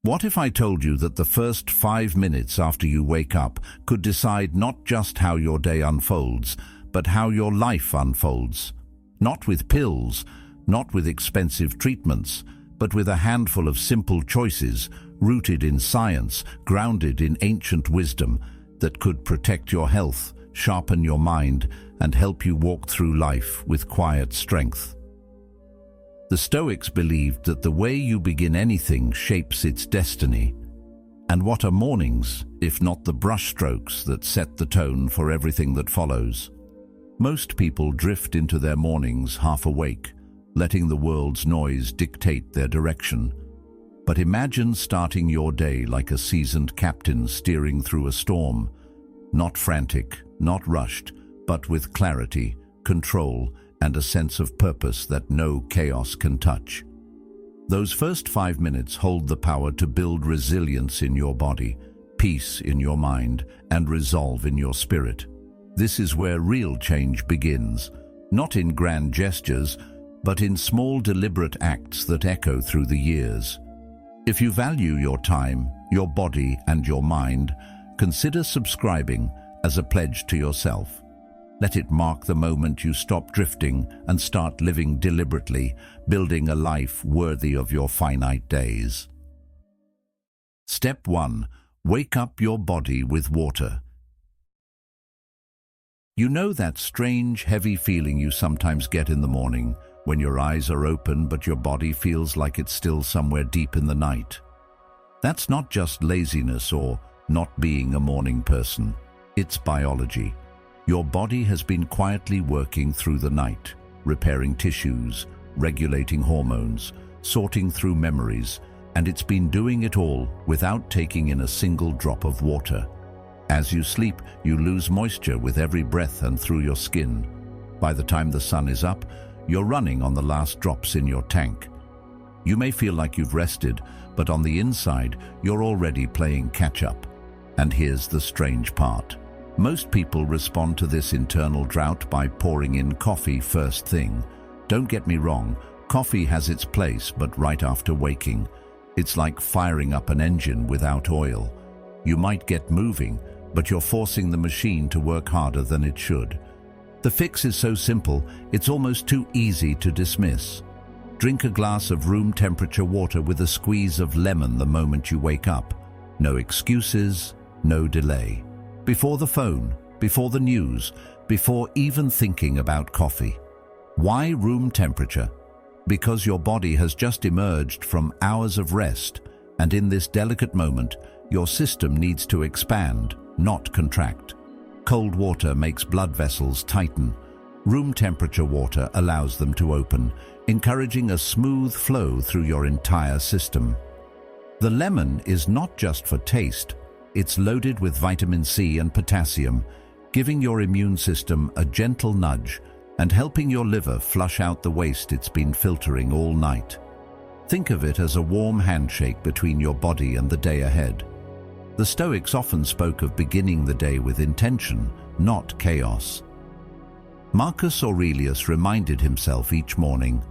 What if I told you that the first 5 minutes after you wake up could decide not just how your day unfolds, but how your life unfolds? Not with pills, not with expensive treatments, but with a handful of simple choices rooted in science, grounded in ancient wisdom that could protect your health, sharpen your mind, and help you walk through life with quiet strength. The Stoics believed that the way you begin anything shapes its destiny. And what are mornings, if not the brushstrokes that set the tone for everything that follows? Most people drift into their mornings half awake, letting the world's noise dictate their direction. But imagine starting your day like a seasoned captain steering through a storm. Not frantic, not rushed, but with clarity, control, and a sense of purpose that no chaos can touch. Those first 5 minutes hold the power to build resilience in your body, peace in your mind, and resolve in your spirit. This is where real change begins, not in grand gestures, but in small deliberate acts that echo through the years. If you value your time, your body, and your mind, consider subscribing as a pledge to yourself. Let it mark the moment you stop drifting and start living deliberately, building a life worthy of your finite days. Step 1. Wake up your body with water. You know that strange, heavy feeling you sometimes get in the morning, when your eyes are open but your body feels like it's still somewhere deep in the night? That's not just laziness or not being a morning person. It's biology. Your body has been quietly working through the night, repairing tissues, regulating hormones, sorting through memories, and it's been doing it all without taking in a single drop of water. As you sleep, you lose moisture with every breath and through your skin. By the time the sun is up, you're running on the last drops in your tank. You may feel like you've rested, but on the inside, you're already playing catch-up. And here's the strange part. Most people respond to this internal drought by pouring in coffee first thing. Don't get me wrong, coffee has its place, but right after waking. It's like firing up an engine without oil. You might get moving, but you're forcing the machine to work harder than it should. The fix is so simple, it's almost too easy to dismiss. Drink a glass of room temperature water with a squeeze of lemon the moment you wake up. No excuses, no delay. Before the phone, before the news, before even thinking about coffee. Why room temperature? Because your body has just emerged from hours of rest, and in this delicate moment, your system needs to expand, not contract. Cold water makes blood vessels tighten. Room temperature water allows them to open, encouraging a smooth flow through your entire system. The lemon is not just for taste. It's loaded with vitamin C and potassium, giving your immune system a gentle nudge and helping your liver flush out the waste it's been filtering all night. Think of it as a warm handshake between your body and the day ahead. The Stoics often spoke of beginning the day with intention, not chaos. Marcus Aurelius reminded himself each morning,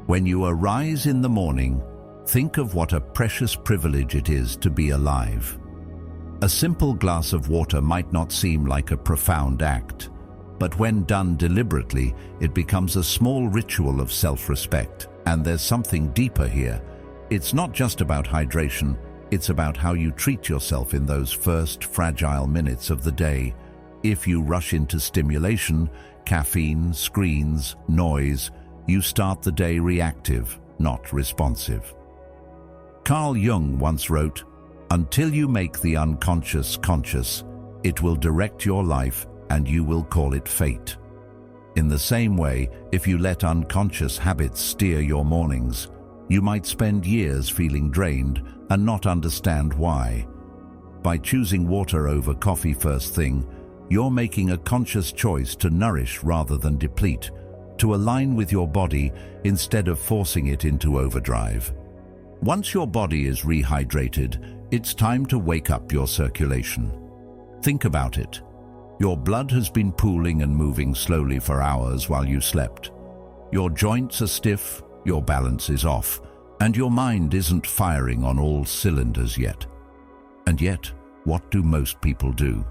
"When you arise in the morning, think of what a precious privilege it is to be alive." A simple glass of water might not seem like a profound act, but when done deliberately, it becomes a small ritual of self-respect. And there's something deeper here. It's not just about hydration, it's about how you treat yourself in those first fragile minutes of the day. If you rush into stimulation, caffeine, screens, noise, you start the day reactive, not responsive. Carl Jung once wrote, "Until you make the unconscious conscious, it will direct your life and you will call it fate." In the same way, if you let unconscious habits steer your mornings, you might spend years feeling drained and not understand why. By choosing water over coffee first thing, you're making a conscious choice to nourish rather than deplete, to align with your body instead of forcing it into overdrive. Once your body is rehydrated, it's time to wake up your circulation. Think about it. Your blood has been pooling and moving slowly for hours while you slept. Your joints are stiff, your balance is off, And your mind isn't firing on all cylinders yet. And yet, what do most people do?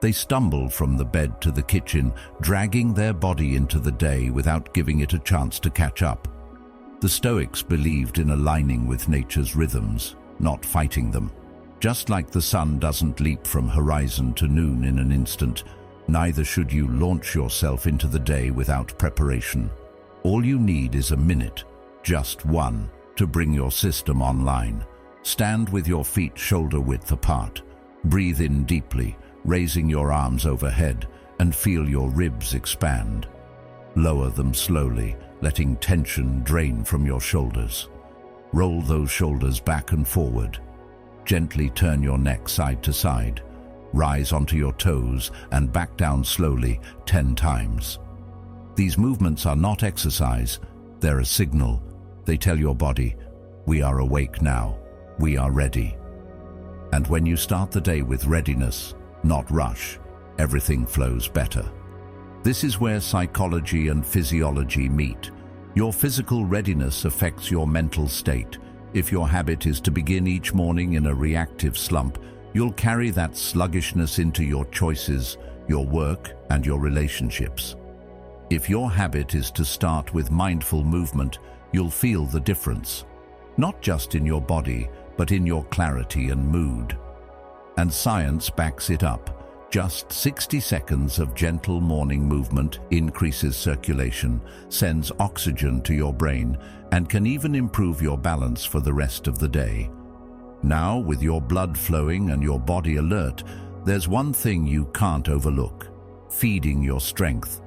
They stumble from the bed to the kitchen, dragging their body into the day without giving it a chance to catch up. The Stoics believed in aligning with nature's rhythms, not fighting them. Just like the sun doesn't leap from horizon to noon in an instant, neither should you launch yourself into the day without preparation. All you need is a minute, just one, to bring your system online. Stand with your feet shoulder-width apart. Breathe in deeply, raising your arms overhead, and feel your ribs expand. Lower them slowly, letting tension drain from your shoulders. Roll those shoulders back and forward. Gently turn your neck side to side. Rise onto your toes and back down slowly 10 times. These movements are not exercise, they're a signal. They tell your body, we are awake now, we are ready. And when you start the day with readiness, not rush, everything flows better. This is where psychology and physiology meet. Your physical readiness affects your mental state. If your habit is to begin each morning in a reactive slump, you'll carry that sluggishness into your choices, your work, and your relationships. If your habit is to start with mindful movement, you'll feel the difference, not just in your body, but in your clarity and mood. And science backs it up. Just 60 seconds of gentle morning movement increases circulation, sends oxygen to your brain, and can even improve your balance for the rest of the day. Now, with your blood flowing and your body alert, there's one thing you can't overlook: feeding your strength.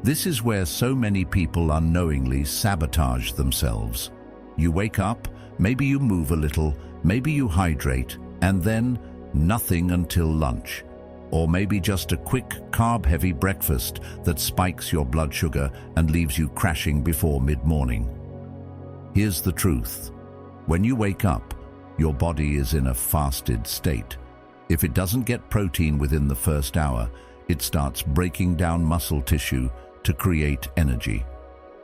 This is where so many people unknowingly sabotage themselves. You wake up, maybe you move a little, maybe you hydrate, and then nothing until lunch. Or maybe just a quick, carb-heavy breakfast that spikes your blood sugar and leaves you crashing before mid-morning. Here's the truth. When you wake up, your body is in a fasted state. If it doesn't get protein within the first hour, it starts breaking down muscle tissue to create energy.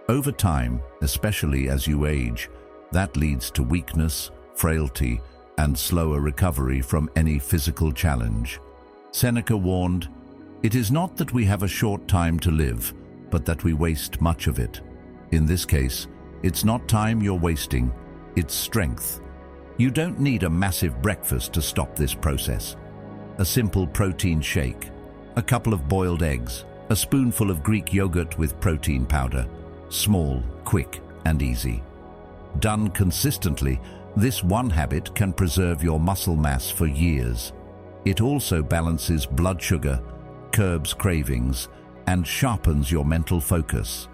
Over time, especially as you age, that leads to weakness, frailty, and slower recovery from any physical challenge. Seneca warned, "It is not that we have a short time to live, but that we waste much of it." In this case, it's not time you're wasting, it's strength. You don't need a massive breakfast to stop this process. A simple protein shake, a couple of boiled eggs, a spoonful of Greek yogurt with protein powder. Small, quick, and easy. Done consistently, this one habit can preserve your muscle mass for years. It also balances blood sugar, curbs cravings, and sharpens your mental focus.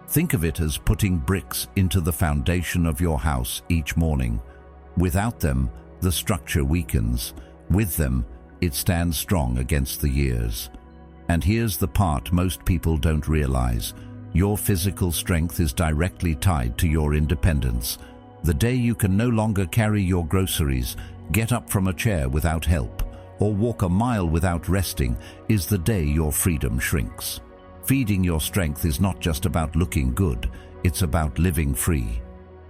Think of it as putting bricks into the foundation of your house each morning. Without them, the structure weakens. With them, it stands strong against the years. And here's the part most people don't realize. Your physical strength is directly tied to your independence. The day you can no longer carry your groceries, get up from a chair without help, or walk a mile without resting is the day your freedom shrinks. Feeding your strength is not just about looking good, it's about living free.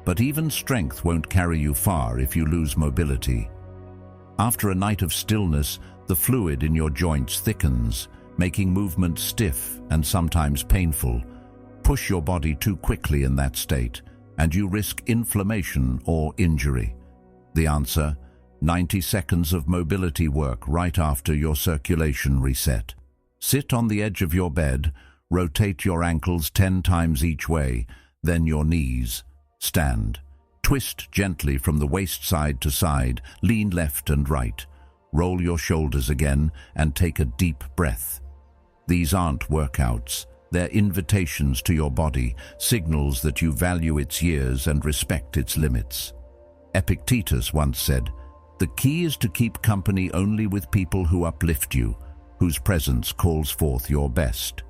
But even strength won't carry you far if you lose mobility. After a night of stillness, the fluid in your joints thickens, making movement stiff and sometimes painful. Push your body too quickly in that state, and you risk inflammation or injury. The answer: 90 seconds of mobility work right after your circulation reset. Sit on the edge of your bed, rotate your ankles 10 times each way, then your knees. Stand. Twist gently from the waist side to side, lean left and right. Roll your shoulders again and take a deep breath. These aren't workouts. They're invitations to your body, signals that you value its years and respect its limits. Epictetus once said, "The key is to keep company only with people who uplift you, whose presence calls forth your best."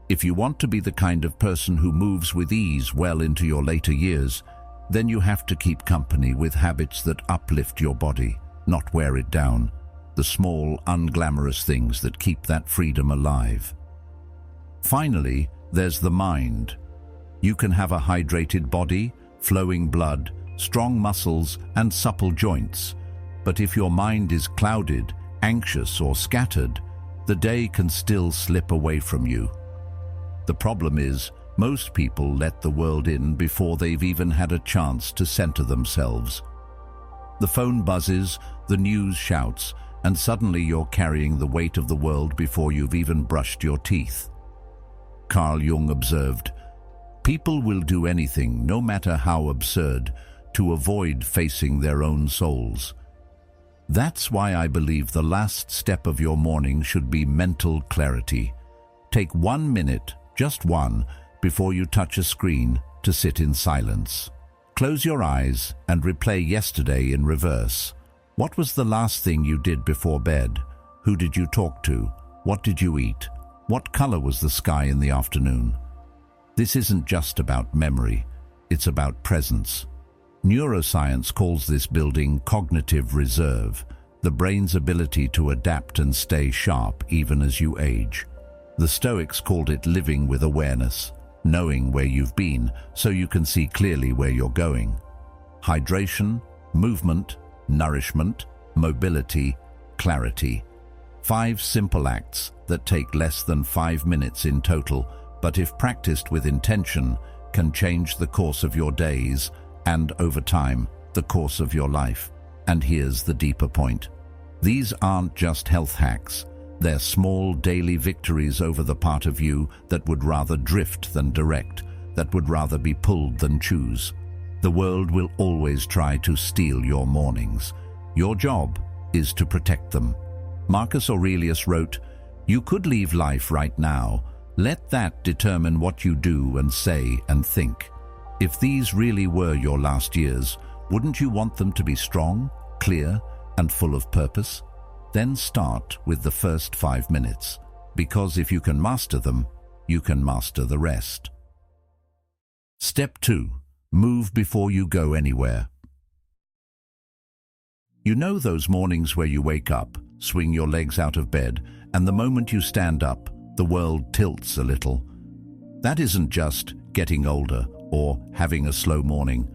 If you want to be the kind of person who moves with ease well into your later years, then you have to keep company with habits that uplift your body, not wear it down. The small, unglamorous things that keep that freedom alive. Finally, there's the mind. You can have a hydrated body, flowing blood, strong muscles, and supple joints. But if your mind is clouded, anxious, or scattered, the day can still slip away from you. The problem is, most people let the world in before they've even had a chance to center themselves. The phone buzzes, the news shouts, and suddenly you're carrying the weight of the world before you've even brushed your teeth. Carl Jung observed, "People will do anything, no matter how absurd, to avoid facing their own souls." That's why I believe the last step of your morning should be mental clarity. Take 1 minute, just one, before you touch a screen to sit in silence. Close your eyes and replay yesterday in reverse. What was the last thing you did before bed? Who did you talk to? What did you eat? What color was the sky in the afternoon? This isn't just about memory, it's about presence. Neuroscience calls this building cognitive reserve, the brain's ability to adapt and stay sharp even as you age. The Stoics called it living with awareness, knowing where you've been so you can see clearly where you're going. Hydration, movement, nourishment, mobility, clarity. 5 simple acts that take less than 5 minutes in total, but if practiced with intention, can change the course of your days and, over time, the course of your life. And here's the deeper point. These aren't just health hacks. They're small daily victories over the part of you that would rather drift than direct, that would rather be pulled than choose. The world will always try to steal your mornings. Your job is to protect them. Marcus Aurelius wrote, "You could leave life right now. Let that determine what you do and say and think." If these really were your last years, wouldn't you want them to be strong, clear, and full of purpose? Then start with the first 5 minutes, because if you can master them, you can master the rest. Step 2. Move before you go anywhere. You know those mornings where you wake up, swing your legs out of bed, and the moment you stand up, the world tilts a little. That isn't just getting older or having a slow morning.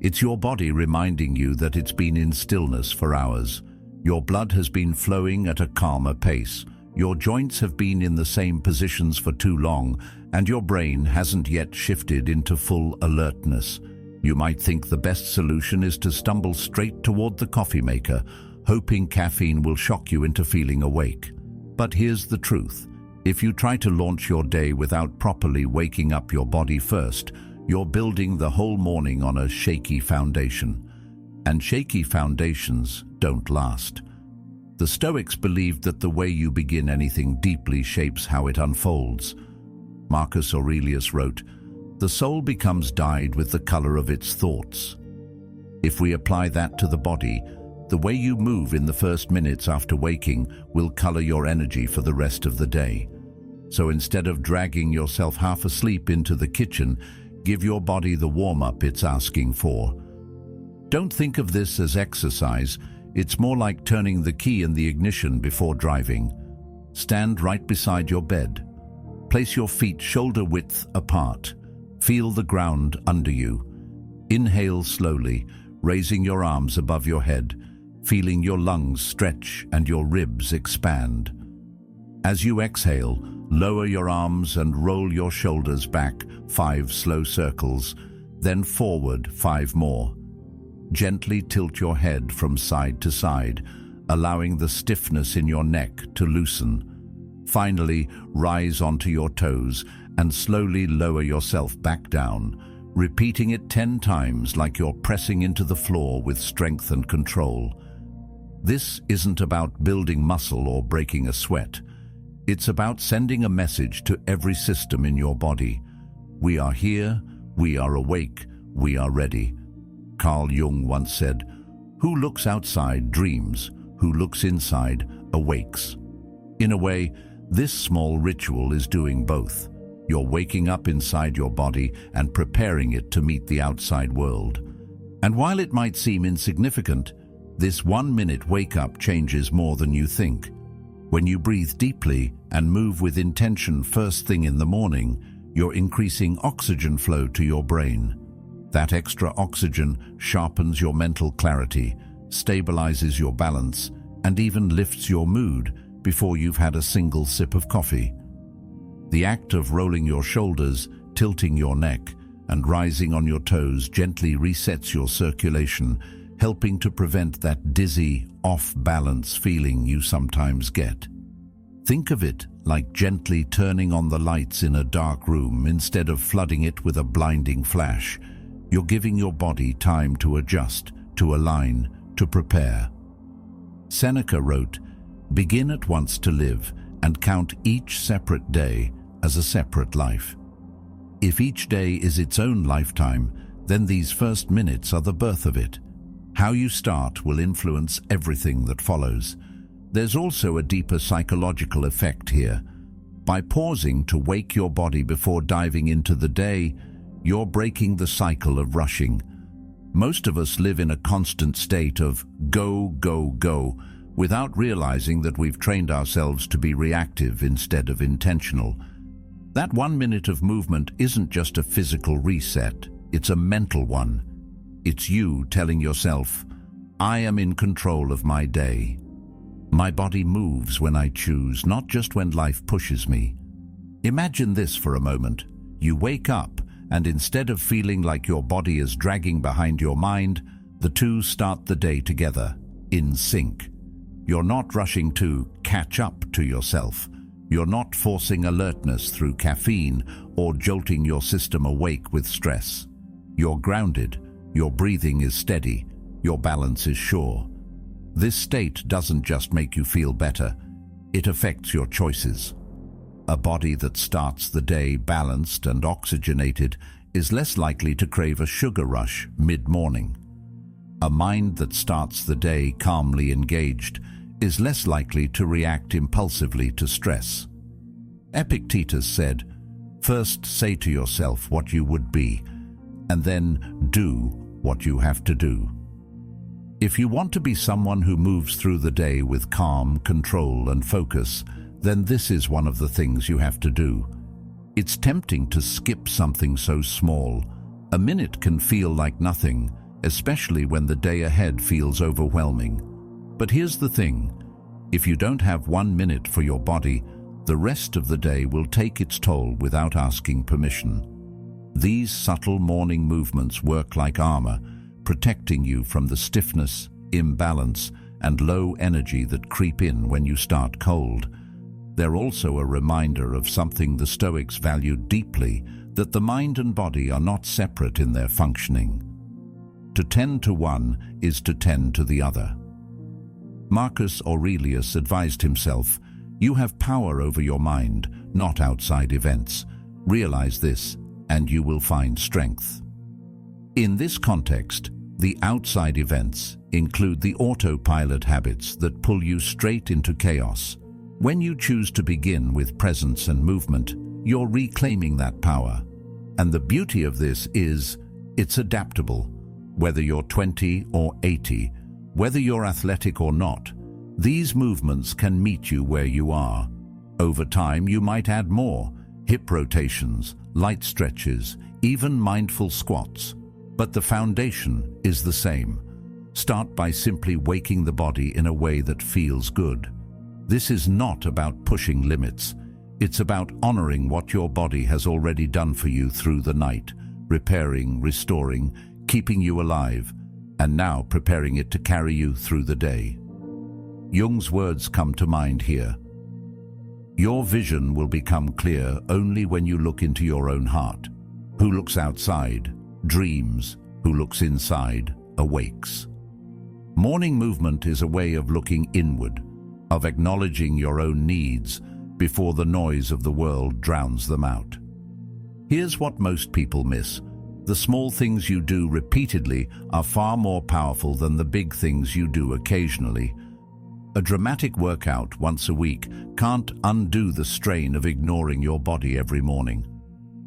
It's your body reminding you that it's been in stillness for hours. Your blood has been flowing at a calmer pace. Your joints have been in the same positions for too long, and your brain hasn't yet shifted into full alertness. You might think the best solution is to stumble straight toward the coffee maker, hoping caffeine will shock you into feeling awake. But here's the truth. If you try to launch your day without properly waking up your body first, you're building the whole morning on a shaky foundation. And shaky foundations don't last. The Stoics believed that the way you begin anything deeply shapes how it unfolds. Marcus Aurelius wrote, "The soul becomes dyed with the color of its thoughts." If we apply that to the body, the way you move in the first minutes after waking will color your energy for the rest of the day. So instead of dragging yourself half asleep into the kitchen, give your body the warm-up it's asking for. Don't think of this as exercise. It's more like turning the key in the ignition before driving. Stand right beside your bed. Place your feet shoulder-width apart. Feel the ground under you. Inhale slowly, raising your arms above your head, feeling your lungs stretch and your ribs expand. As you exhale, lower your arms and roll your shoulders back 5 slow circles, then forward 5 more. Gently tilt your head from side to side, allowing the stiffness in your neck to loosen. Finally, rise onto your toes and slowly lower yourself back down, repeating it 10 times like you're pressing into the floor with strength and control. This isn't about building muscle or breaking a sweat. It's about sending a message to every system in your body. We are here, we are awake, we are ready. Carl Jung once said, "Who looks outside dreams, who looks inside awakes." In a way, this small ritual is doing both. You're waking up inside your body and preparing it to meet the outside world. And while it might seem insignificant, this 1-minute wake-up changes more than you think. When you breathe deeply and move with intention first thing in the morning, you're increasing oxygen flow to your brain. That extra oxygen sharpens your mental clarity, stabilizes your balance, and even lifts your mood before you've had a single sip of coffee. The act of rolling your shoulders, tilting your neck, and rising on your toes gently resets your circulation, helping to prevent that dizzy, off-balance feeling you sometimes get. Think of it like gently turning on the lights in a dark room instead of flooding it with a blinding flash. You're giving your body time to adjust, to align, to prepare. Seneca wrote, "Begin at once to live and count each separate day as a separate life." If each day is its own lifetime, then these first minutes are the birth of it. How you start will influence everything that follows. There's also a deeper psychological effect here. By pausing to wake your body before diving into the day, you're breaking the cycle of rushing. Most of us live in a constant state of go, go, go, without realizing that we've trained ourselves to be reactive instead of intentional. That 1 minute of movement isn't just a physical reset, it's a mental one. It's you telling yourself, "I am in control of my day. My body moves when I choose, not just when life pushes me." Imagine this for a moment. You wake up, and instead of feeling like your body is dragging behind your mind, the two start the day together, in sync. You're not rushing to catch up to yourself. You're not forcing alertness through caffeine or jolting your system awake with stress. You're grounded, your breathing is steady, your balance is sure. This state doesn't just make you feel better, it affects your choices. A body that starts the day balanced and oxygenated is less likely to crave a sugar rush mid-morning. A mind that starts the day calmly engaged is less likely to react impulsively to stress. Epictetus said, "First say to yourself what you would be, and then do what you have to do." If you want to be someone who moves through the day with calm, control, and focus, then this is one of the things you have to do. It's tempting to skip something so small. A minute can feel like nothing, especially when the day ahead feels overwhelming. But here's the thing, if you don't have 1 minute for your body, the rest of the day will take its toll without asking permission. These subtle morning movements work like armor, protecting you from the stiffness, imbalance, and low energy that creep in when you start cold. They're also a reminder of something the Stoics valued deeply, that the mind and body are not separate in their functioning. To tend to one is to tend to the other. Marcus Aurelius advised himself, "You have power over your mind, not outside events. Realize this, and you will find strength." In this context, the outside events include the autopilot habits that pull you straight into chaos. When you choose to begin with presence and movement, you're reclaiming that power. And the beauty of this is, it's adaptable. Whether you're 20 or 80, whether you're athletic or not, these movements can meet you where you are. Over time, you might add more: hip rotations, light stretches, even mindful squats. But the foundation is the same. Start by simply waking the body in a way that feels good. This is not about pushing limits. It's about honoring what your body has already done for you through the night, repairing, restoring, keeping you alive, and now preparing it to carry you through the day. Jung's words come to mind here. Your vision will become clear only when you look into your own heart. Who looks outside dreams, who looks inside awakes. Morning movement is a way of looking inward, of acknowledging your own needs before the noise of the world drowns them out. Here's what most people miss. The small things you do repeatedly are far more powerful than the big things you do occasionally. A dramatic workout once a week can't undo the strain of ignoring your body every morning.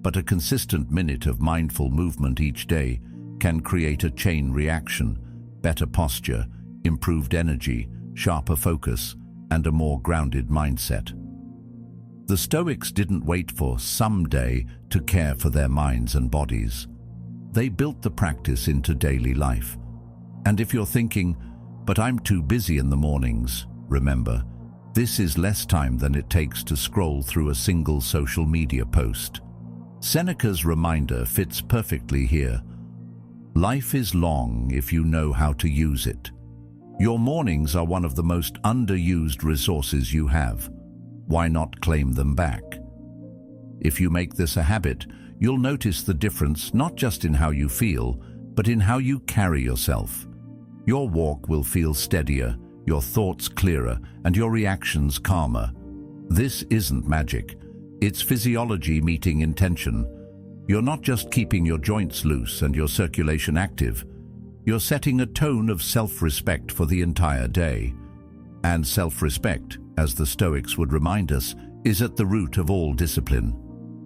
But a consistent minute of mindful movement each day can create a chain reaction: better posture, improved energy, sharper focus, and a more grounded mindset. The Stoics didn't wait for someday to care for their minds and bodies. they built the practice into daily life. And if you're thinking, "But I'm too busy in the mornings," remember, this is less time than it takes to scroll through a single social media post. Seneca's reminder fits perfectly here. Life is long if you know how to use it. Your mornings are one of the most underused resources you have. Why not claim them back? If you make this a habit, you'll notice the difference not just in how you feel, but in how you carry yourself. Your walk will feel steadier, your thoughts clearer, and your reactions calmer. This isn't magic. It's physiology meeting intention. You're not just keeping your joints loose and your circulation active. You're setting a tone of self-respect for the entire day. And self-respect, as the Stoics would remind us, is at the root of all discipline.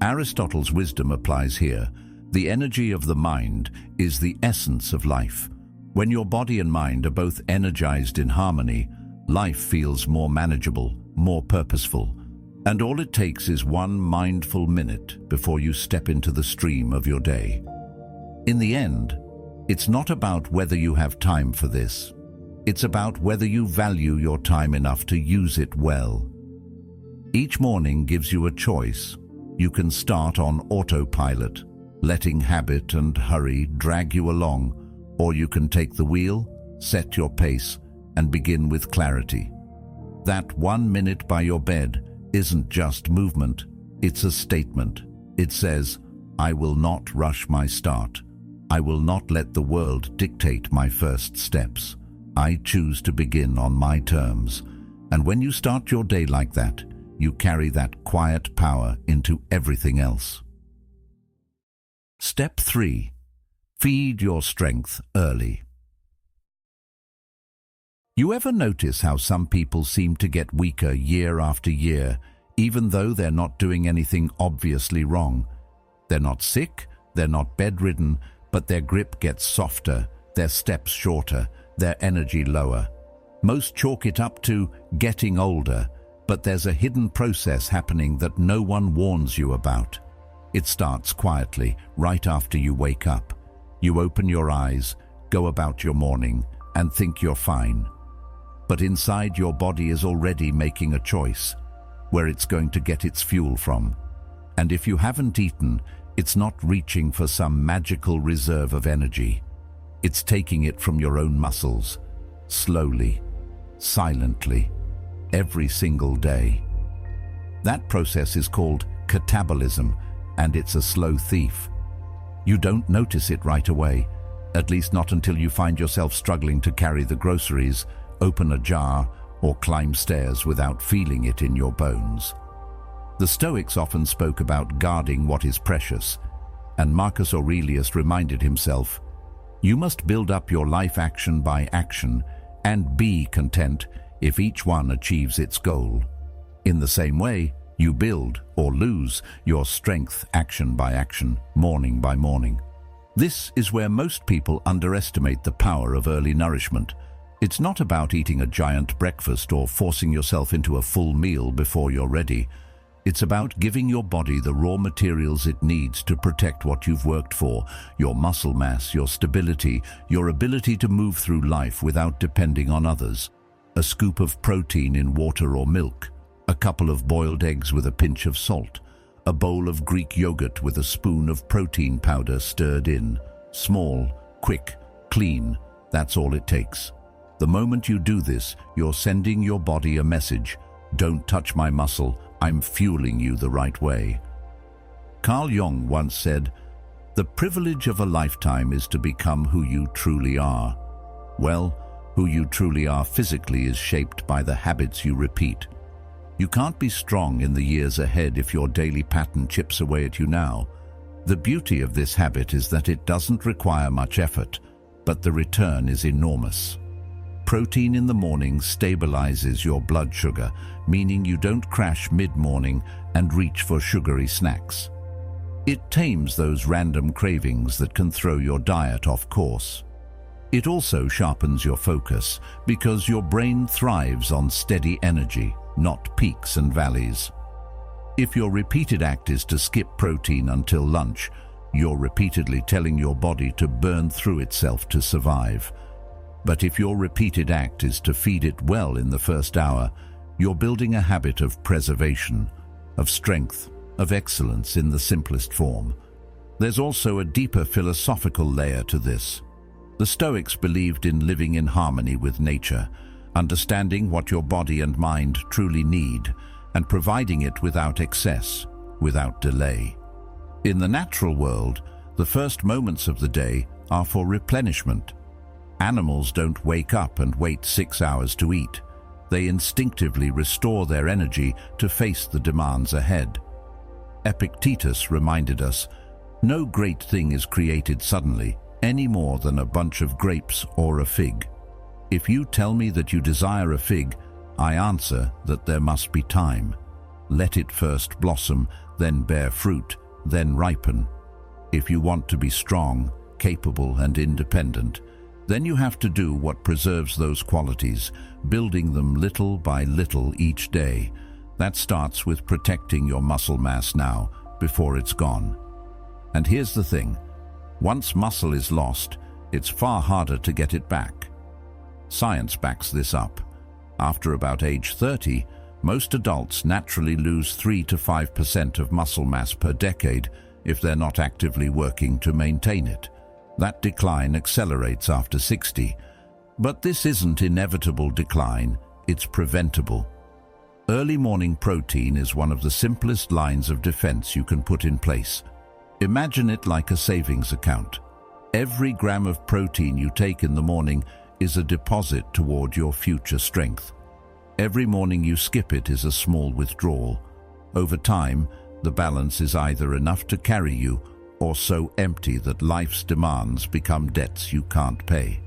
Aristotle's wisdom applies here. The energy of the mind is the essence of life. When your body and mind are both energized in harmony, life feels more manageable, more purposeful. And all it takes is one mindful minute before you step into the stream of your day. In the end, it's not about whether you have time for this. It's about whether you value your time enough to use it well. Each morning gives you a choice. You can start on autopilot, letting habit and hurry drag you along, or you can take the wheel, set your pace, and begin with clarity. That 1 minute by your bed isn't just movement, it's a statement. It says, "I will not rush my start. I will not let the world dictate my first steps. I choose to begin on my terms." And when you start your day like that, you carry that quiet power into everything else. Step 3. Feed your strength early. You ever notice how some people seem to get weaker year after year, even though they're not doing anything obviously wrong? They're not sick, they're not bedridden, but their grip gets softer, their steps shorter, their energy lower. Most chalk it up to getting older, but there's a hidden process happening that no one warns you about. It starts quietly, right after you wake up. You open your eyes, go about your morning, and think you're fine. But inside, your body is already making a choice, where it's going to get its fuel from. And if you haven't eaten, it's not reaching for some magical reserve of energy. It's taking it from your own muscles, slowly, silently, every single day. That process is called catabolism, and it's a slow thief. You don't notice it right away, at least not until you find yourself struggling to carry the groceries, open a jar, or climb stairs without feeling it in your bones. The Stoics often spoke about guarding what is precious, and Marcus Aurelius reminded himself, "You must build up your life action by action, and be content if each one achieves its goal." In the same way, you build or lose your strength action by action, morning by morning. This is where most people underestimate the power of early nourishment. It's not about eating a giant breakfast or forcing yourself into a full meal before you're ready. It's about giving your body the raw materials it needs to protect what you've worked for: your muscle mass, your stability, your ability to move through life without depending on others. A scoop of protein in water or milk, a couple of boiled eggs with a pinch of salt, a bowl of Greek yogurt with a spoon of protein powder stirred in. Small, quick, clean, that's all it takes. The moment you do this, you're sending your body a message: "Don't touch my muscle, I'm fueling you the right way." Carl Jung once said, "The privilege of a lifetime is to become who you truly are." Well, who you truly are physically is shaped by the habits you repeat. You can't be strong in the years ahead if your daily pattern chips away at you now. The beauty of this habit is that it doesn't require much effort, but the return is enormous. Protein in the morning stabilizes your blood sugar, meaning you don't crash mid-morning and reach for sugary snacks. It tames those random cravings that can throw your diet off course. It also sharpens your focus because your brain thrives on steady energy, not peaks and valleys. If your repeated act is to skip protein until lunch, You're repeatedly telling your body to burn through itself to survive. But if your repeated act is to feed it well in the first hour, you're building a habit of preservation, of strength, of excellence in the simplest form. There's also a deeper philosophical layer to this. The Stoics believed in living in harmony with nature, understanding what your body and mind truly need, and providing it without excess, without delay. In the natural world, the first moments of the day are for replenishment. Animals don't wake up and wait 6 hours to eat. They instinctively restore their energy to face the demands ahead. Epictetus reminded us, no great thing is created suddenly, any more than a bunch of grapes or a fig. If you tell me that you desire a fig, I answer that there must be time. Let it first blossom, then bear fruit, then ripen. If you want to be strong, capable, and independent, then you have to do what preserves those qualities, building them little by little each day. That starts with protecting your muscle mass now, before it's gone. And here's the thing, once muscle is lost, it's far harder to get it back. Science backs this up. After about age 30, most adults naturally lose 3 to 5% of muscle mass per decade if they're not actively working to maintain it. That decline accelerates after 60. But this isn't inevitable decline, it's preventable. Early morning protein is one of the simplest lines of defense you can put in place. Imagine it like a savings account. Every gram of protein you take in the morning is a deposit toward your future strength. Every morning you skip it is a small withdrawal. Over time, the balance is either enough to carry you or so empty that life's demands become debts you can't pay.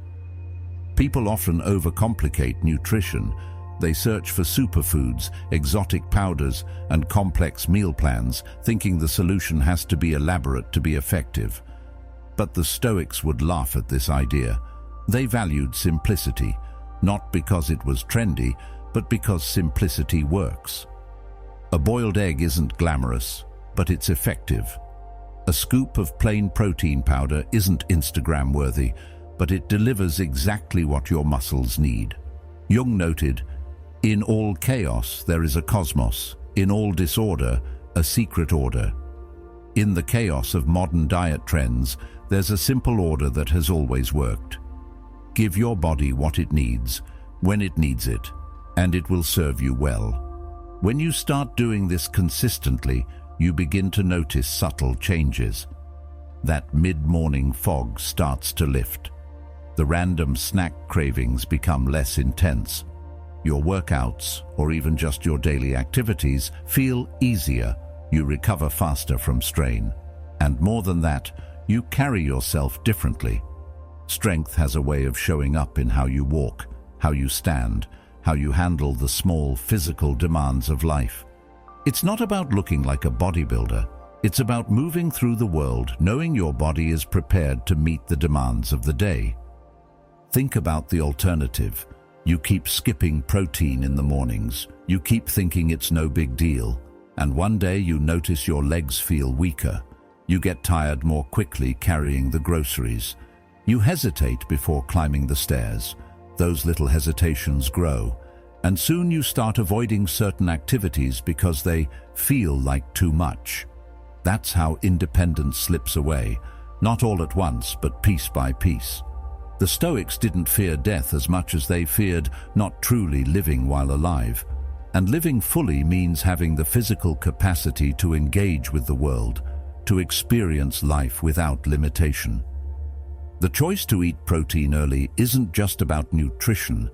People often overcomplicate nutrition. They search for superfoods, exotic powders, and complex meal plans, thinking the solution has to be elaborate to be effective. But the Stoics would laugh at this idea. They valued simplicity, not because it was trendy, but because simplicity works. A boiled egg isn't glamorous, but it's effective. A scoop of plain protein powder isn't Instagram-worthy, but it delivers exactly what your muscles need. Jung noted, "In all chaos there is a cosmos, in all disorder a secret order." In the chaos of modern diet trends, there's a simple order that has always worked. Give your body what it needs, when it needs it, and it will serve you well. When you start doing this consistently, you begin to notice subtle changes. That mid-morning fog starts to lift. The random snack cravings become less intense. Your workouts, or even just your daily activities, feel easier. You recover faster from strain. And more than that, you carry yourself differently. Strength has a way of showing up in how you walk, how you stand, how you handle the small physical demands of life. It's not about looking like a bodybuilder. It's about moving through the world, knowing your body is prepared to meet the demands of the day. Think about the alternative. You keep skipping protein in the mornings. You keep thinking it's no big deal. And one day you notice your legs feel weaker. You get tired more quickly carrying the groceries. You hesitate before climbing the stairs. Those little hesitations grow. And soon you start avoiding certain activities because they feel like too much. That's how independence slips away, not all at once, but piece by piece. The Stoics didn't fear death as much as they feared not truly living while alive. And living fully means having the physical capacity to engage with the world, to experience life without limitation. The choice to eat protein early isn't just about nutrition,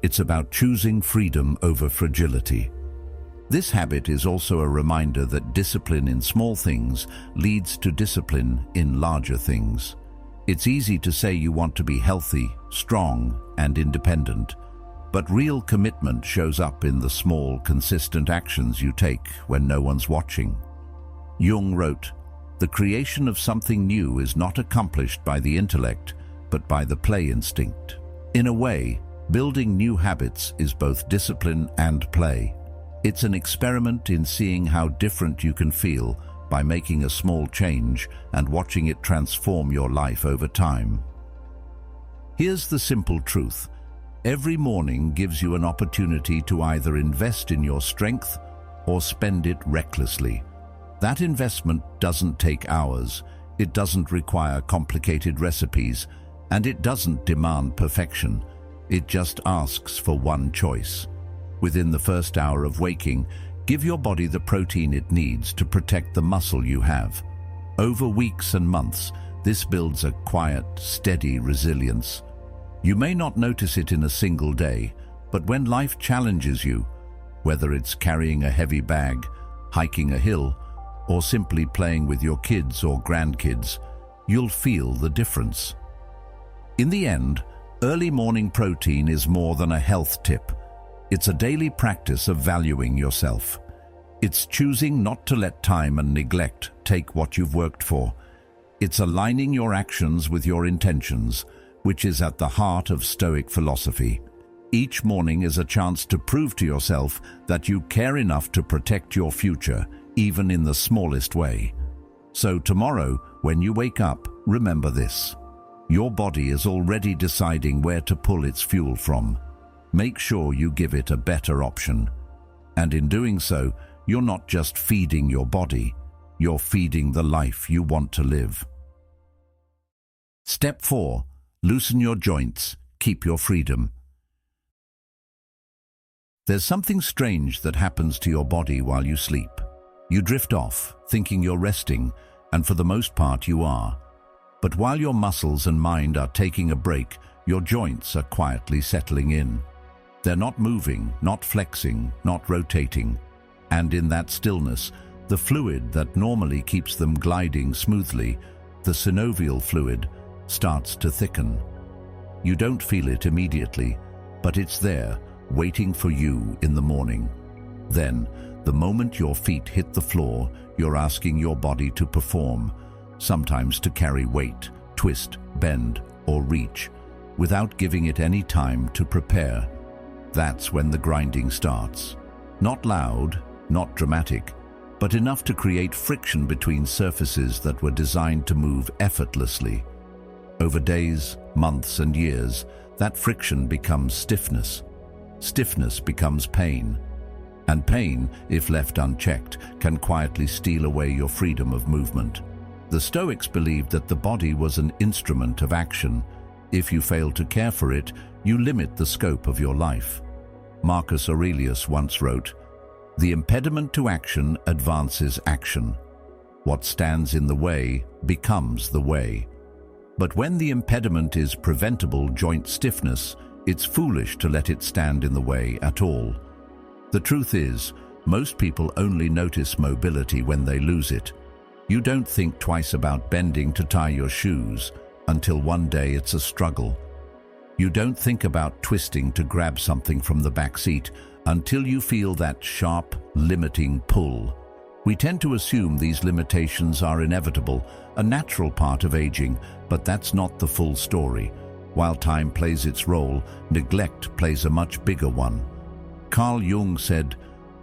it's about choosing freedom over fragility. This habit is also a reminder that discipline in small things leads to discipline in larger things. It's easy to say you want to be healthy, strong, and independent, but real commitment shows up in the small, consistent actions you take when no one's watching. Jung wrote, "The creation of something new is not accomplished by the intellect, but by the play instinct." In a way, building new habits is both discipline and play. It's an experiment in seeing how different you can feel by making a small change and watching it transform your life over time. Here's the simple truth. Every morning gives you an opportunity to either invest in your strength or spend it recklessly. That investment doesn't take hours, it doesn't require complicated recipes, and it doesn't demand perfection. It just asks for one choice. Within the first hour of waking, give your body the protein it needs to protect the muscle you have. Over weeks and months, this builds a quiet, steady resilience. You may not notice it in a single day, but when life challenges you, whether it's carrying a heavy bag, hiking a hill, or simply playing with your kids or grandkids, you'll feel the difference. In the end, early morning protein is more than a health tip. It's a daily practice of valuing yourself. It's choosing not to let time and neglect take what you've worked for. It's aligning your actions with your intentions, which is at the heart of Stoic philosophy. Each morning is a chance to prove to yourself that you care enough to protect your future, even in the smallest way. So tomorrow, when you wake up, remember this. Your body is already deciding where to pull its fuel from. Make sure you give it a better option. And in doing so, you're not just feeding your body, you're feeding the life you want to live. Step 4. Loosen your joints, keep your freedom. There's something strange that happens to your body while you sleep. You drift off, thinking you're resting, and for the most part you are. But while your muscles and mind are taking a break, your joints are quietly settling in. They're not moving, not flexing, not rotating. And in that stillness, the fluid that normally keeps them gliding smoothly, the synovial fluid, starts to thicken. You don't feel it immediately, but it's there, waiting for you in the morning. Then, the moment your feet hit the floor, you're asking your body to perform, sometimes to carry weight, twist, bend, or reach, without giving it any time to prepare. That's when the grinding starts. Not loud, not dramatic, but enough to create friction between surfaces that were designed to move effortlessly. Over days, months, and years, that friction becomes stiffness. Stiffness becomes pain. And pain, if left unchecked, can quietly steal away your freedom of movement. The Stoics believed that the body was an instrument of action. If you fail to care for it, you limit the scope of your life. Marcus Aurelius once wrote, "The impediment to action advances action. What stands in the way becomes the way." But when the impediment is preventable joint stiffness, it's foolish to let it stand in the way at all. The truth is, most people only notice mobility when they lose it. You don't think twice about bending to tie your shoes until one day it's a struggle. You don't think about twisting to grab something from the back seat until you feel that sharp, limiting pull. We tend to assume these limitations are inevitable, a natural part of aging, but that's not the full story. While time plays its role, neglect plays a much bigger one. Carl Jung said,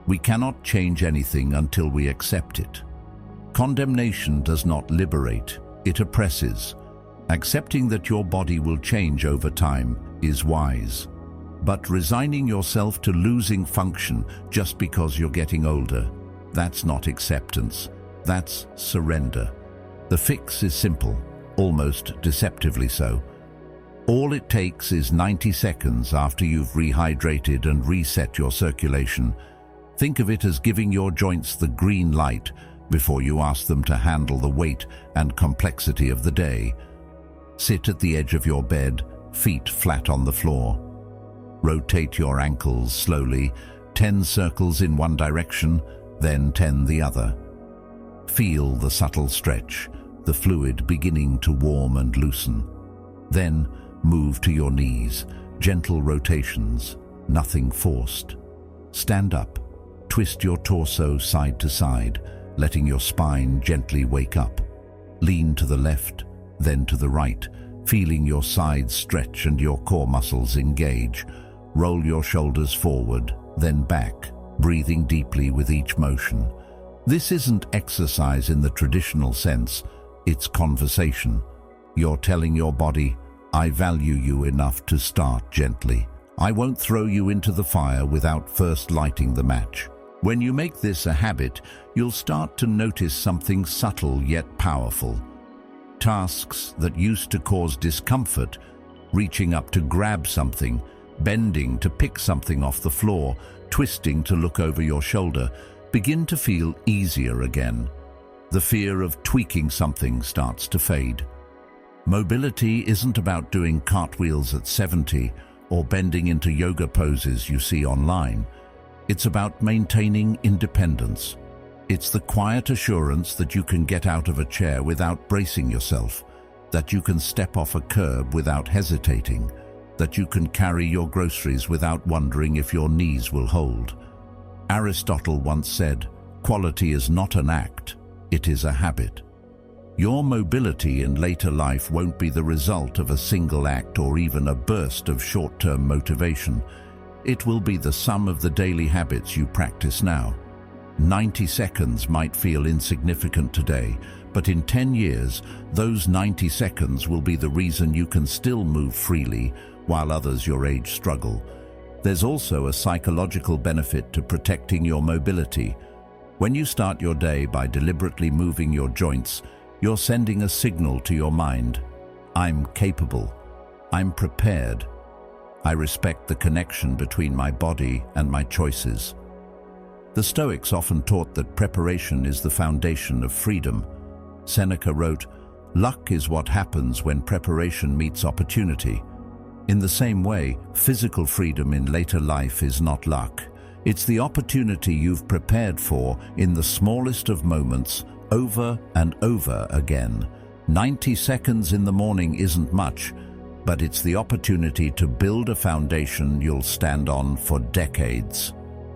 "We cannot change anything until we accept it." Condemnation does not liberate, it oppresses. Accepting that your body will change over time is wise. But resigning yourself to losing function just because you're getting older, that's not acceptance, that's surrender. The fix is simple, almost deceptively so. All it takes is 90 seconds after you've rehydrated and reset your circulation. Think of it as giving your joints the green light before you ask them to handle the weight and complexity of the day. Sit at the edge of your bed, feet flat on the floor. Rotate your ankles slowly, 10 circles in one direction, then 10 the other. Feel the subtle stretch, the fluid beginning to warm and loosen. Then move to your knees, gentle rotations, nothing forced. Stand up, twist your torso side to side, letting your spine gently wake up. Lean to the left, then to the right, feeling your sides stretch and your core muscles engage. Roll your shoulders forward, then back, breathing deeply with each motion. This isn't exercise in the traditional sense, it's conversation. You're telling your body, I value you enough to start gently. I won't throw you into the fire without first lighting the match. When you make this a habit, you'll start to notice something subtle yet powerful. Tasks that used to cause discomfort, reaching up to grab something, bending to pick something off the floor, twisting to look over your shoulder, begin to feel easier again. The fear of tweaking something starts to fade. Mobility isn't about doing cartwheels at 70 or bending into yoga poses you see online. It's about maintaining independence. It's the quiet assurance that you can get out of a chair without bracing yourself, that you can step off a curb without hesitating, that you can carry your groceries without wondering if your knees will hold. Aristotle once said, "Quality is not an act, it is a habit." Your mobility in later life won't be the result of a single act or even a burst of short-term motivation. It will be the sum of the daily habits you practice now. 90 seconds might feel insignificant today, but in 10 years, those 90 seconds will be the reason you can still move freely while others your age struggle. There's also a psychological benefit to protecting your mobility. When you start your day by deliberately moving your joints, you're sending a signal to your mind. I'm capable. I'm prepared. I respect the connection between my body and my choices. The Stoics often taught that preparation is the foundation of freedom. Seneca wrote, "Luck is what happens when preparation meets opportunity." In the same way, physical freedom in later life is not luck. It's the opportunity you've prepared for in the smallest of moments, over and over again. 90 seconds in the morning isn't much, but it's the opportunity to build a foundation you'll stand on for decades.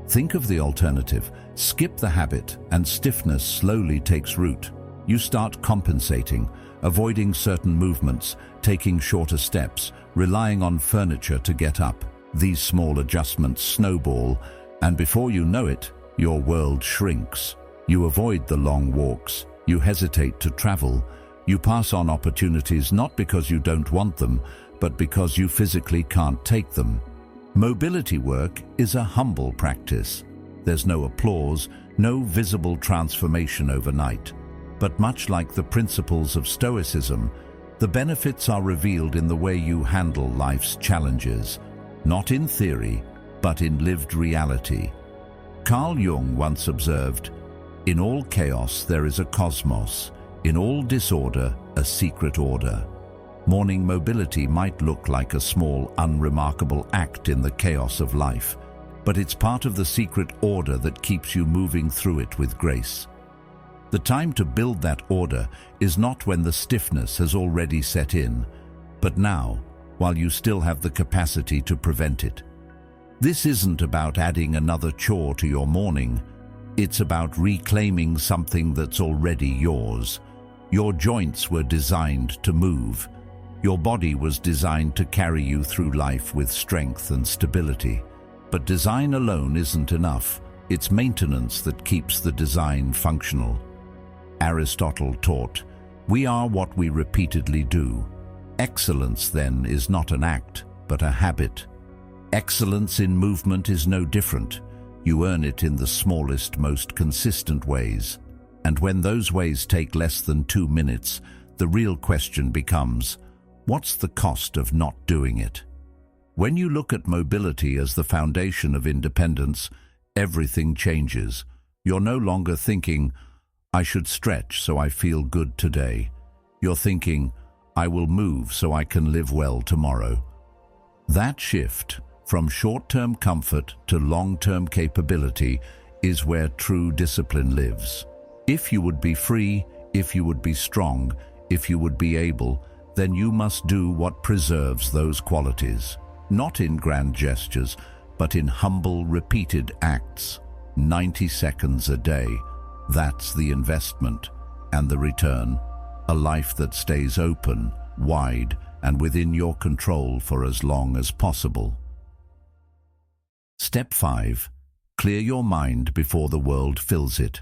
Think of the alternative. Skip the habit and stiffness slowly takes root. You start compensating, avoiding certain movements, taking shorter steps, relying on furniture to get up. These small adjustments snowball, and before you know it, your world shrinks. You avoid the long walks, you hesitate to travel, you pass on opportunities not because you don't want them, but because you physically can't take them. Mobility work is a humble practice. There's no applause, no visible transformation overnight. But much like the principles of Stoicism, the benefits are revealed in the way you handle life's challenges, not in theory, but in lived reality. Carl Jung once observed, "In all chaos there is a cosmos, in all disorder a secret order." Morning mobility might look like a small, unremarkable act in the chaos of life, but it's part of the secret order that keeps you moving through it with grace. The time to build that order is not when the stiffness has already set in, but now, while you still have the capacity to prevent it. This isn't about adding another chore to your morning. It's about reclaiming something that's already yours. Your joints were designed to move. Your body was designed to carry you through life with strength and stability. But design alone isn't enough. It's maintenance that keeps the design functional. Aristotle taught, "We are what we repeatedly do." Excellence, then, is not an act, but a habit. Excellence in movement is no different. You earn it in the smallest, most consistent ways. And when those ways take less than 2 minutes, the real question becomes, what's the cost of not doing it? When you look at mobility as the foundation of independence, everything changes. You're no longer thinking, "I should stretch so I feel good today." You're thinking, "I will move so I can live well tomorrow." That shift from short-term comfort to long-term capability is where true discipline lives. If you would be free, if you would be strong, if you would be able, then you must do what preserves those qualities. Not in grand gestures, but in humble, repeated acts. 90 seconds a day. That's the investment. And the return? A life that stays open, wide, and within your control for as long as possible. Step 5. Clear your mind before the world fills it.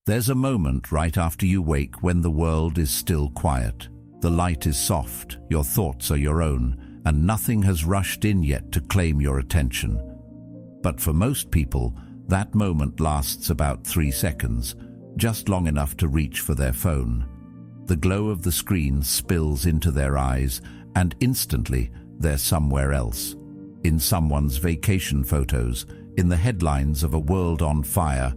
There's a moment right after you wake when the world is still quiet. The light is soft, your thoughts are your own, and nothing has rushed in yet to claim your attention. But for most people, that moment lasts about 3 seconds, just long enough to reach for their phone. The glow of the screen spills into their eyes, and instantly they're somewhere else. In someone's vacation photos, in the headlines of a world on fire,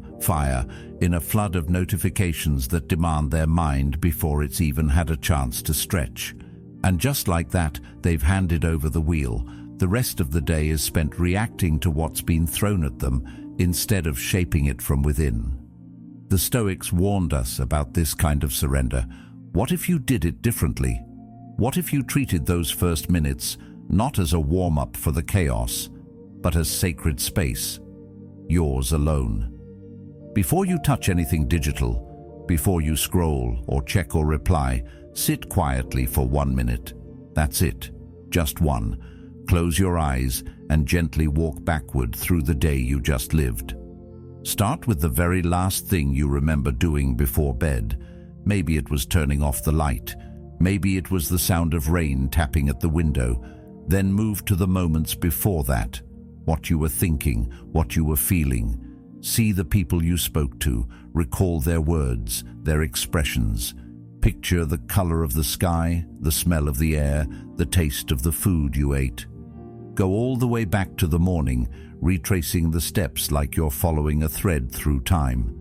in a flood of notifications that demand their mind before it's even had a chance to stretch. And just like that, they've handed over the wheel. The rest of the day is spent reacting to what's been thrown at them instead of shaping it from within. The Stoics warned us about this kind of surrender. What if you did it differently? What if you treated those first minutes not as a warm-up for the chaos, but as sacred space, yours alone? Before you touch anything digital, before you scroll or check or reply, sit quietly for 1 minute. That's it, just one. Close your eyes and gently walk backward through the day you just lived. Start with the very last thing you remember doing before bed. Maybe it was turning off the light. Maybe it was the sound of rain tapping at the window. Then move to the moments before that. What you were thinking, what you were feeling. See the people you spoke to, recall their words, their expressions. Picture the color of the sky, the smell of the air, the taste of the food you ate. Go all the way back to the morning, retracing the steps like you're following a thread through time.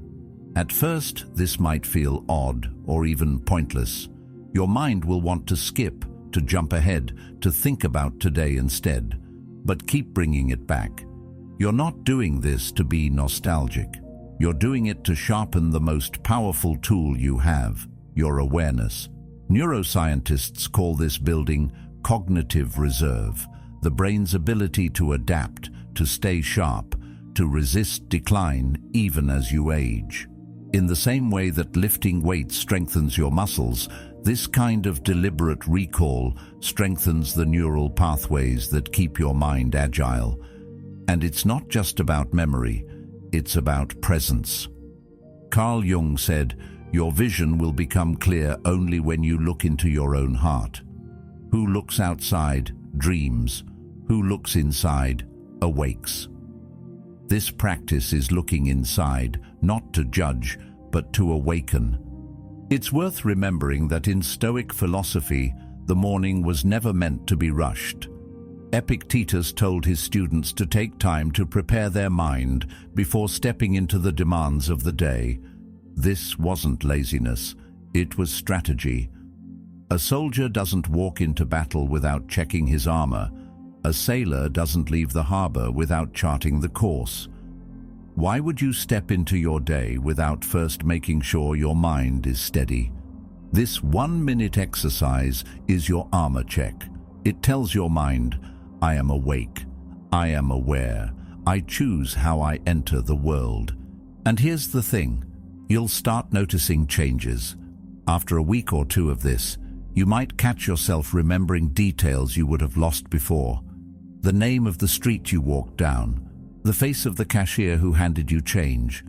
At first, this might feel odd or even pointless. Your mind will want to skip, to jump ahead, to think about today instead. But keep bringing it back. You're not doing this to be nostalgic. You're doing it to sharpen the most powerful tool you have, your awareness. Neuroscientists call this building cognitive reserve, the brain's ability to adapt, to stay sharp, to resist decline even as you age. In the same way that lifting weights strengthens your muscles, this kind of deliberate recall strengthens the neural pathways that keep your mind agile. And it's not just about memory, it's about presence. Carl Jung said, "Your vision will become clear only when you look into your own heart. Who looks outside dreams. Who looks inside awakes." This practice is looking inside, not to judge, but to awaken. It's worth remembering that in Stoic philosophy, the morning was never meant to be rushed. Epictetus told his students to take time to prepare their mind before stepping into the demands of the day. This wasn't laziness, it was strategy. A soldier doesn't walk into battle without checking his armor. A sailor doesn't leave the harbor without charting the course. Why would you step into your day without first making sure your mind is steady? This 1-minute exercise is your armor check. It tells your mind, I am awake, I am aware, I choose how I enter the world. And here's the thing, you'll start noticing changes. After a week or two of this, you might catch yourself remembering details you would have lost before. The name of the street you walked down, the face of the cashier who handed you change,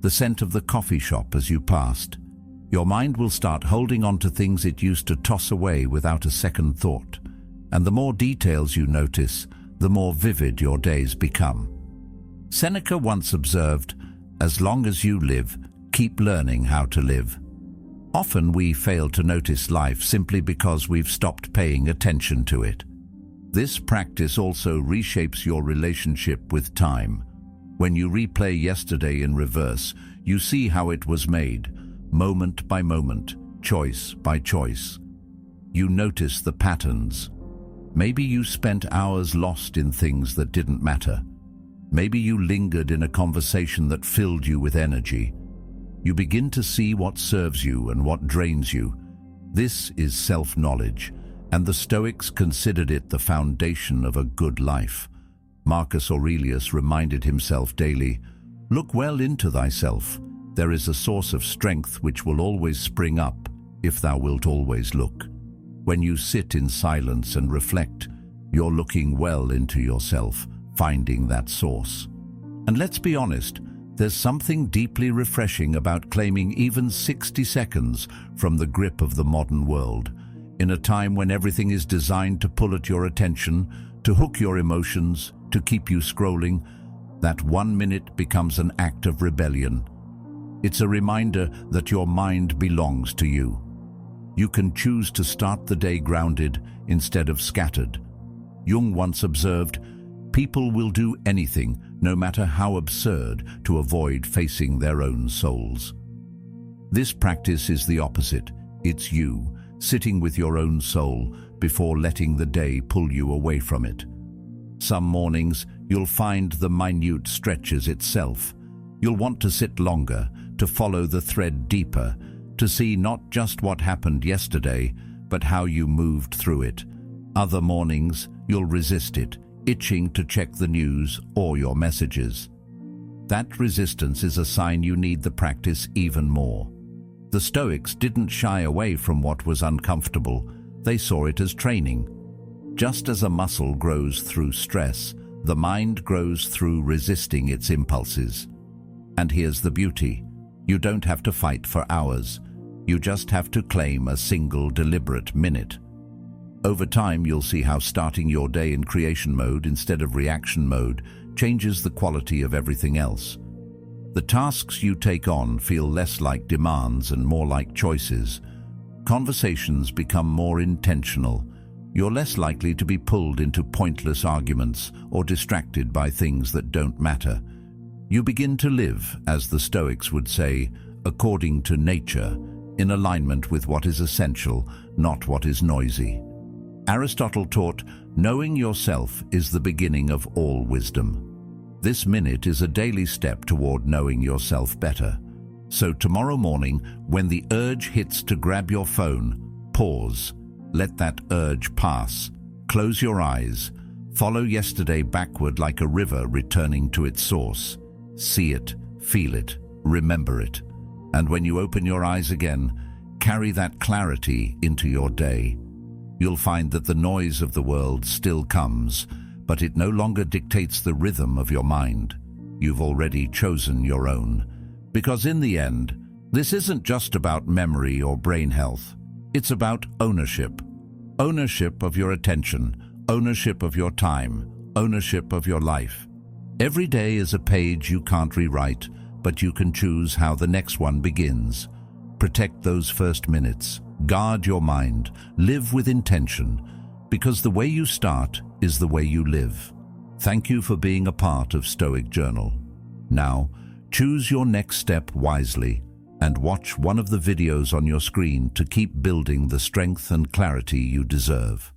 the scent of the coffee shop as you passed. Your mind will start holding on to things it used to toss away without a second thought. And the more details you notice, the more vivid your days become. Seneca once observed, "As long as you live, keep learning how to live." Often we fail to notice life simply because we've stopped paying attention to it. This practice also reshapes your relationship with time. When you replay yesterday in reverse, you see how it was made, moment by moment, choice by choice. You notice the patterns. Maybe you spent hours lost in things that didn't matter. Maybe you lingered in a conversation that filled you with energy. You begin to see what serves you and what drains you. This is self-knowledge, and the Stoics considered it the foundation of a good life. Marcus Aurelius reminded himself daily, "Look well into thyself. There is a source of strength which will always spring up, if thou wilt always look." When you sit in silence and reflect, you're looking well into yourself, finding that source. And let's be honest, There's something deeply refreshing about claiming even 60 seconds from the grip of the modern world. In a time when everything is designed to pull at your attention, to hook your emotions, to keep you scrolling, that 1 minute becomes an act of rebellion. It's a reminder that your mind belongs to you. You can choose to start the day grounded instead of scattered. Jung once observed, "People will do anything, no matter how absurd, to avoid facing their own souls." This practice is the opposite. It's you, sitting with your own soul before letting the day pull you away from it. Some mornings, you'll find the minute stretches itself. You'll want to sit longer, to follow the thread deeper, to see not just what happened yesterday, but how you moved through it. Other mornings, you'll resist it, itching to check the news or your messages. That resistance is a sign you need the practice even more. The Stoics didn't shy away from what was uncomfortable. They saw it as training. Just as a muscle grows through stress, the mind grows through resisting its impulses. And here's the beauty. You don't have to fight for hours. You just have to claim a single deliberate minute. Over time, you'll see how starting your day in creation mode instead of reaction mode changes the quality of everything else. The tasks you take on feel less like demands and more like choices. Conversations become more intentional. You're less likely to be pulled into pointless arguments or distracted by things that don't matter. You begin to live, as the Stoics would say, according to nature, in alignment with what is essential, not what is noisy. Aristotle taught, knowing yourself is the beginning of all wisdom. This minute is a daily step toward knowing yourself better. So tomorrow morning, when the urge hits to grab your phone, pause. Let that urge pass. Close your eyes. Follow yesterday backward like a river returning to its source. See it, feel it, remember it. And when you open your eyes again, carry that clarity into your day. You'll find that the noise of the world still comes, but it no longer dictates the rhythm of your mind. You've already chosen your own. Because in the end, this isn't just about memory or brain health. It's about ownership. Ownership of your attention, ownership of your time, ownership of your life. Every day is a page you can't rewrite, but you can choose how the next one begins. Protect those first minutes. Guard your mind. Live with intention, because the way you start is the way you live. Thank you for being a part of Stoic Journal. Now, choose your next step wisely and watch one of the videos on your screen to keep building the strength and clarity you deserve.